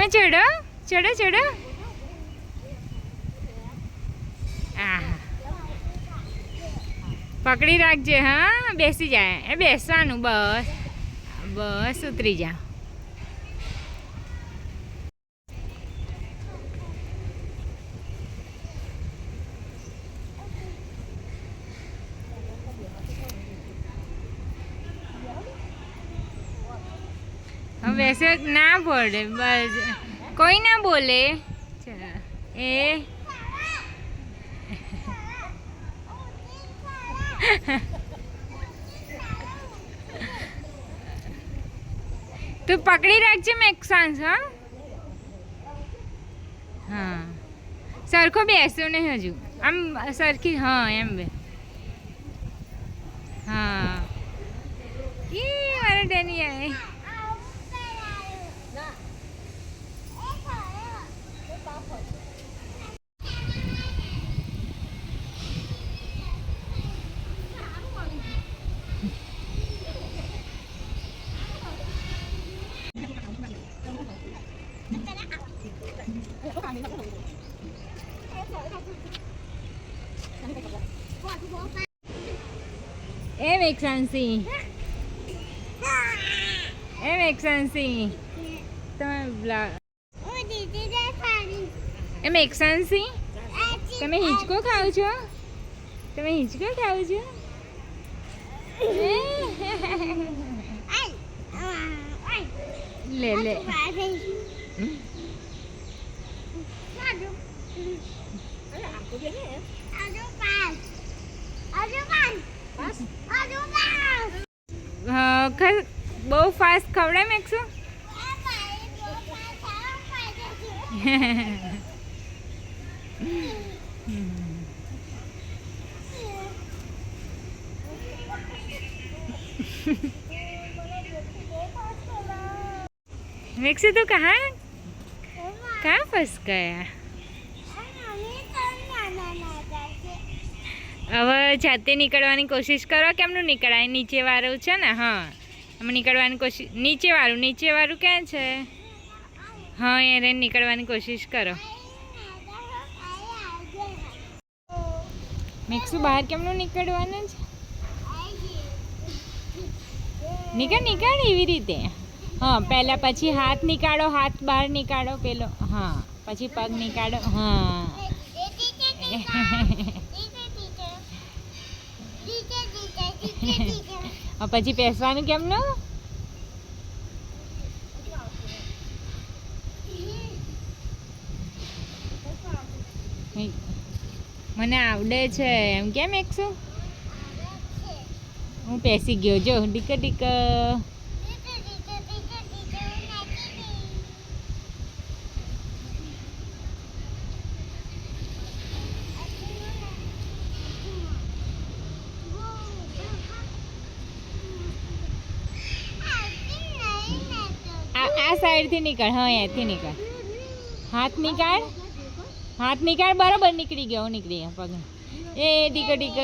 તમે ચડો ચડો ચડો. પકડી રાખજે. હા બેસી જાય. એ બેસવાનું બસ બસ ઉતરી જા. वैसे ना बोले बस कोई ना बोले ए તું પકડી રાખજે મેક્સાન્સ. હા હા સરખો બેસ્યો ને હજુ આમ સરખી. હા એમ બે. હા એ મારા ડેની આય. Em Exansi. Em Exansi. તમે એમ એક્સાન્સી તમે હિંચકો ખાવ છો? તમે હિંચકો ખાવ છો? લે લે. બહુ ફાસ્ટ ખવડાય મેક્સો. मेक्सो तो कहाँ फंस गया? હવે જાતે નીકળવાની કોશિશ કરો. કેમનું નીકળાય? નીચે વાળું છે ને? હા એમાં નીકળવાની કોશિશ. નીચે વાળું ક્યાં છે? હા એને નીકળવાની કોશિશ કરો. મેક્સુ બહાર કેમનું નીકળવાનું છે? નીકળ એવી રીતે. હા પહેલાં પછી હાથ નીકાળો. હાથ બહાર નીકાળો પેલો. હા પછી પગ નીકાળો. હા પછી બેસવાનું કેમનું? મને આવડે છે એમ કેમ એકસો? હું બેસી ગયો જો. ડીક ડીક. આ સાઈડથી નીકળ. હા અહીંયાથી નીકળ. હાથ નીકાળ. બરાબર નીકળી ગયો પગ. એ ડીક ડીક.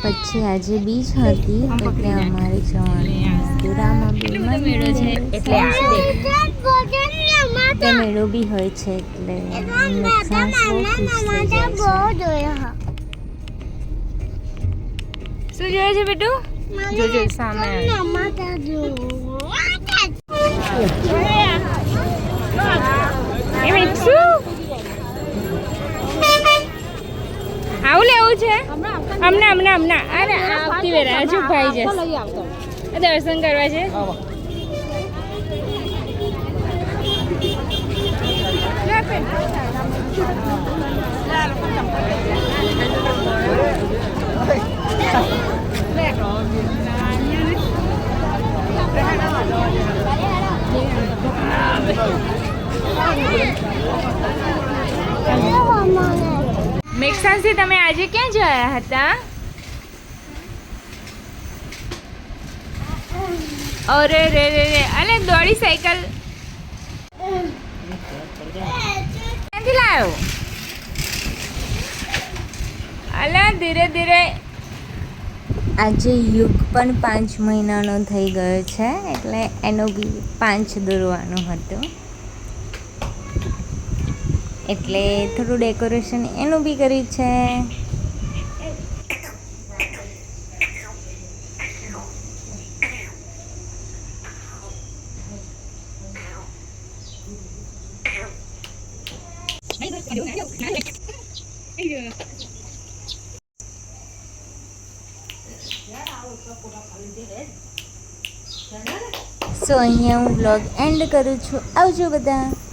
પછી આજે બીજ હતી એટલે અમારે જવાનું રામાબીમાં મેળો છે એટલે મેળો બી હોય છે એટલે શું જોયે છે બેટું? જોજો સામે આવું લેવું છે હમણાં. અરે આવતી વેરા હજુ ભાઈ જશે. દર્શન કરવા છે. મેક્સાન્સી તમે આજે ક્યાં ગયા હતા? અરે રે રે રે. અલે દોડી સાયકલ ક્યાંથી લાવ્યો? અલા ધીરે ધીરે. આજે યુગ પણ 5 મહિનાનો થઈ ગયો છે, એટલે એનો બી 5 દોરવાનું હતું, એટલે થોડું ડેકોરેશન એનું બી કર્યું છે. સો અહીંયા હું વ્લોગ એન્ડ કરું છું. આવજો બધા.